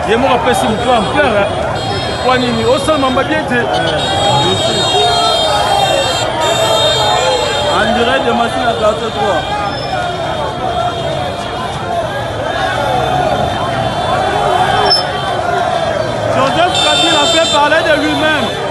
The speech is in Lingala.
ye moko apesi moto en plein kwa nini osala bien te en direct de machine à gâteau 3. Joseph Kabila a fait parler de lui-même.